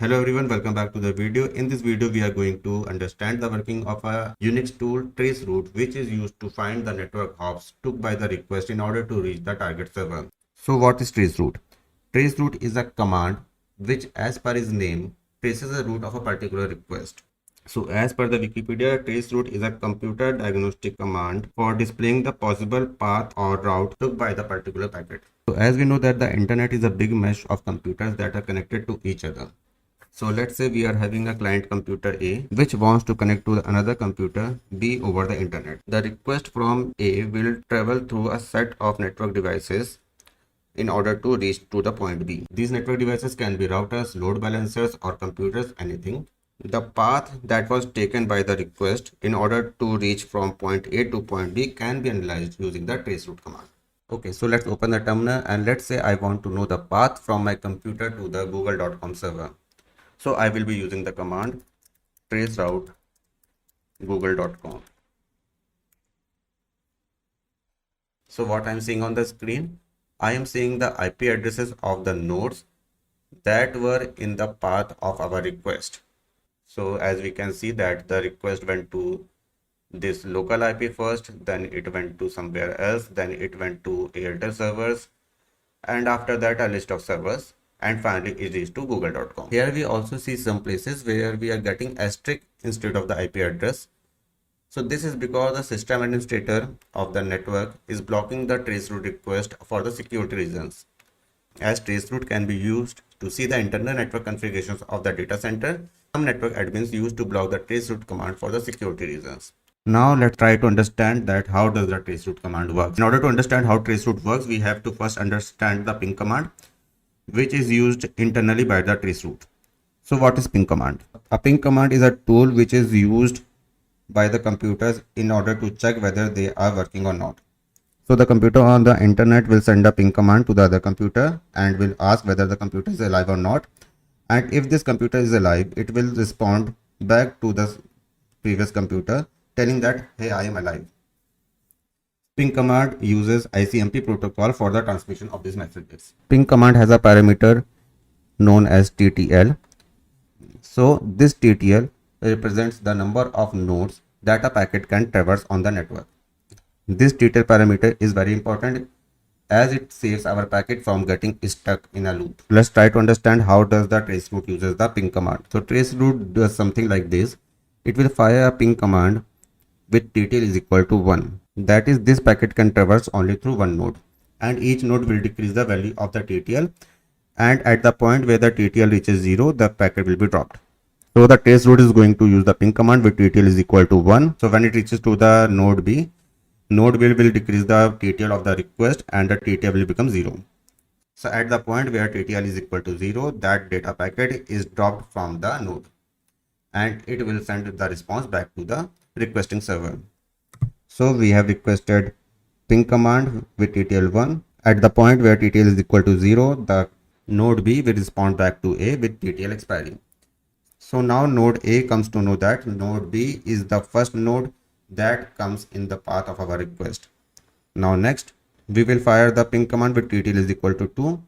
Hello everyone, welcome back to the video. In this video, we are going to understand the working of a Unix tool traceroute, which is used to find the network hops took by the request in order to reach the target server. So what is traceroute? Traceroute is a command which, as per its name, traces the route of a particular request. So as per the Wikipedia, traceroute is a computer diagnostic command for displaying the possible path or route took by the particular packet. So as we know that the internet is a big mesh of computers that are connected to each other. So let's say we are having a client computer A which wants to connect to another computer B over the internet. The request from A will travel through a set of network devices in order to reach to the point B. These network devices can be routers, load balancers or computers, anything. The path that was taken by the request in order to reach from point A to point B can be analyzed using the traceroute command. Okay, so let's open the terminal and let's say I want to know the path from my computer to the google.com server. So I will be using the command traceroute google.com. So what I'm seeing on the screen, I am seeing the IP addresses of the nodes that were in the path of our request. So as we can see that the request went to this local IP first, then it went to somewhere else, then it went to Airtel servers, and after that a list of servers, and finally it reached to google.com. Here we also see some places where we are getting asterisk instead of the IP address. So this is because the system administrator of the network is blocking the traceroute request for the security reasons. As traceroute can be used to see the internal network configurations of the data center, some network admins use to block the traceroute command for the security reasons. Now let's try to understand that how does the traceroute command work. In order to understand how traceroute works, we have to first understand the ping command, which is used internally by the traceroute. So what is ping command? A ping command is a tool which is used by the computers in order to check whether they are working or not. So the computer on the internet will send a ping command to the other computer and will ask whether the computer is alive or not. And if this computer is alive, it will respond back to the previous computer telling that, hey, I am alive. Ping command uses ICMP protocol for the transmission of these messages. Ping command has a parameter known as TTL. So this TTL represents the number of nodes that a packet can traverse on the network. This TTL parameter is very important as it saves our packet from getting stuck in a loop. Let's try to understand how does the traceroute uses the ping command. So traceroute does something like this. It will fire a ping command with TTL is equal to 1. That is, this packet can traverse only through one node, and each node will decrease the value of the TTL, and at the point where the TTL reaches 0, the packet will be dropped. So the traceroute is going to use the ping command with TTL is equal to 1. So when it reaches to the node B, node will decrease the TTL of the request and the TTL will become 0. So at the point where TTL is equal to 0, that data packet is dropped from the node and it will send the response back to the requesting server. So we have requested ping command with TTL 1. At the point where TTL is equal to 0, the node B will respond back to A with TTL expiring. So now node A comes to know that node B is the first node that comes in the path of our request. Now next, we will fire the ping command with TTL is equal to 2.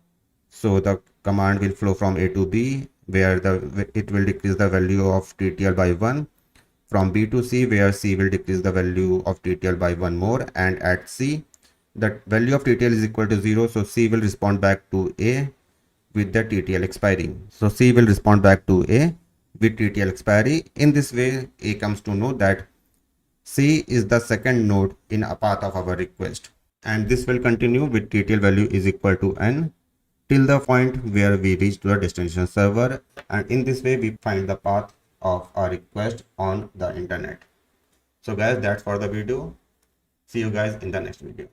So the command will flow from A to B, where it will decrease the value of TTL by 1. From B to C, where C will decrease the value of TTL by 1 more, and at C, the value of TTL is equal to 0. So C will respond back to A with the TTL expiring. So C will respond back to A with TTL expiry. In this way, A comes to know that C is the second node in a path of our request, and this will continue with TTL value is equal to N till the point where we reach to the destination server, and in this way we find the path of our request on the internet. So guys, that's for the video. See you guys in the next video.